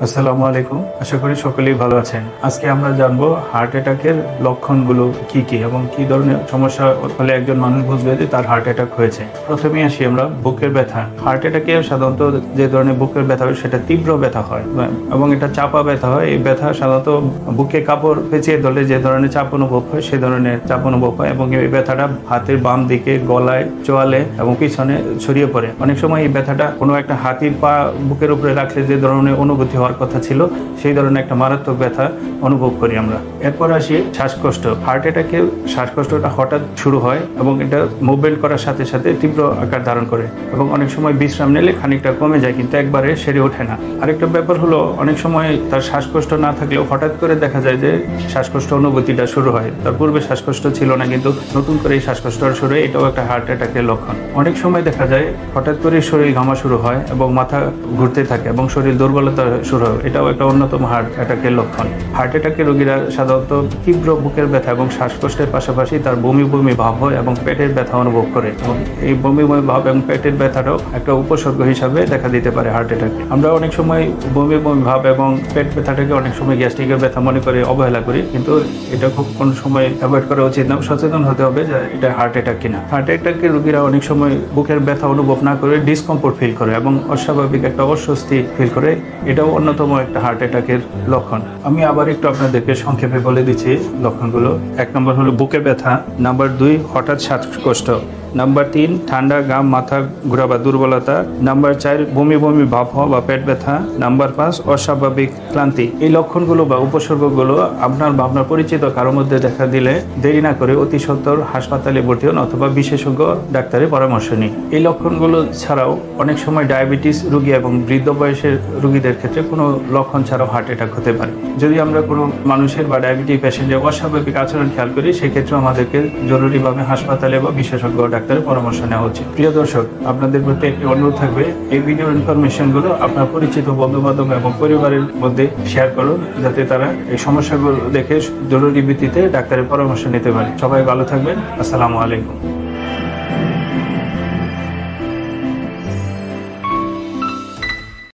আসসালামু আলাইকুম, আশা করি সকলেই ভালো আছেন। আজকে আমরা জানবো হার্ট অ্যাটাকের লক্ষণগুলো কি কি এবং কি ধরনের সমস্যা হলে একজন মানুষ বুঝবে যে তার হার্ট অ্যাটাক হয়েছে। প্রথমে আসি আমরা বুকের ব্যথা। হার্ট অ্যাটাকে সাধারণত যে ধরনের বুকের ব্যথা হয় সেটা তীব্র ব্যথা হয় এবং এটা চাপা ব্যথা হয়। এই ব্যথা সাধারণত বুকে কাপড় পেঁচিয়ে ধরলে যে ধরনের চাপ অনুভব হয় সে ধরনের চাপ অনুভব হয় এবং এই ব্যথাটা হাতের বাম দিকে, গলায়, চোয়ালে এবং পিছনে ছড়িয়ে পড়ে। অনেক সময় এই ব্যথাটা কোনো একটা হাতির পা বুকের উপরে রাখলে যে ধরনের অনুভূতি হওয়ার কথা ছিল সেই ধরনের একটা মারাত্মক ব্যথা অনুভব করি আমরা। এরপর আসি শ্বাসকষ্ট। হার্ট অ্যাটাকে শ্বাসকষ্টটা হঠাৎ শুরু হয় এবং এটা মুভমেন্ট করার সাথে সাথে তীব্র আকার ধারণ করে এবং অনেক সময় বিশ্রাম নিলে খানিকটা কমে যায়, কিন্তু একবারে সেরে ওঠে না। আরেকটা ব্যাপার হলো, অনেক সময় তার শ্বাসকষ্ট না থাকলেও হঠাৎ করে দেখা যায় যে শ্বাসকষ্ট অনুভূতিটা শুরু হয়। তার পূর্বে শ্বাসকষ্ট ছিল না, কিন্তু নতুন করে এই শ্বাসকষ্ট শুরু হয়। এটাও একটা হার্ট অ্যাটাকের লক্ষণ। অনেক সময় দেখা যায় হঠাৎ করে শরীর ঘামা শুরু হয় এবং মাথা ঘুরতে থাকে এবং শরীর দুর্বলতা শুরু হয়। এটাও একটা অন্যতম হার্ট অ্যাটাকের লক্ষণ। হার্ট অ্যাটাকের রোগীরা সাধারণত তীব্র বুকের ব্যথা এবং শ্বাসকষ্টের পাশাপাশি তার বমি বমি ভাব হয় এবং পেটের ব্যথা অনুভব করে এবং এই বমি বমি ভাব এবং পেটের ব্যথাটাও একটা উপসর্গ হিসাবে দেখা দিতে পারে হার্ট অ্যাটাকে। আমরা অনেক সময় বমি বমি ভাব এবং পেট ব্যথাটাকে অনেক সময় গ্যাস্ট্রিকের ব্যথা মনে করে অবহেলা করি, কিন্তু এটা খুব কোনো সময় অ্যাভয়েড করা উচিত না। সচেতন হতে হবে যে এটা হার্ট অ্যাটাক কিনা। হার্ট অ্যাটাকের রোগীরা অনেক সময় বুকের ব্যথা অনুভব না করে ডিসকমফোর্ট ফিল করে এবং অস্বাভাবিক একটা অস্বস্তি ফিল করে। এটাও অন্যতম একটা হার্ট অ্যাটাকের লক্ষণ। আমি আবার একটু আপনাদেরকে সংক্ষেপে বলে দিচ্ছি লক্ষণগুলো। 1 নম্বর হলো বুকে ব্যথা, নাম্বার 2 হঠাৎ শ্বাসকষ্ট, নাম্বার 3 ঠান্ডা গাম, মাথা ঘোরা বা দুর্বলতা, নাম্বার 4 বমি বমি ভাব হওয়া বা পেট ব্যথা, নাম্বার 5 অস্বাভাবিক ক্লান্তি। এই লক্ষণগুলো বা উপসর্গগুলো আপনার বা আপনার পরিচিত কারোর মধ্যে দেখা দিলে দেরি না করে অতি সত্বর হাসপাতালে ভর্তি হন অথবা বিশেষজ্ঞ ডাক্তারের পরামর্শ নিন। এই লক্ষণগুলো ছাড়াও অনেক সময় ডায়াবেটিস রোগী এবং বৃদ্ধ বয়সের রোগীদের ক্ষেত্রে কোনো লক্ষণ ছাড়াও হার্ট অ্যাটাক হতে পারে। যদি আমরা কোনো মানুষের বা ডায়াবেটিস পেশেন্টের অস্বাভাবিক আচরণ খেয়াল করি, সেক্ষেত্রে আমাদেরকে জরুরিভাবে হাসপাতালে বা বিশেষজ্ঞ ডাক্তারের পরামর্শ নেওয়া উচিত। প্রিয় দর্শক, আপনাদের প্রতি একটি অনুরোধ থাকবে, এই ভিডিওর ইনফরমেশনগুলো আপনার পরিচিত বন্ধু বান্ধব এবং পরিবারের মধ্যে শেয়ার করুন, যাতে তারা এই সমস্যাগুলো দেখে জরুরি ভিত্তিতে ডাক্তারের পরামর্শ নিতে পারে। সবাই ভালো থাকবেন। আসসালামু আলাইকুম।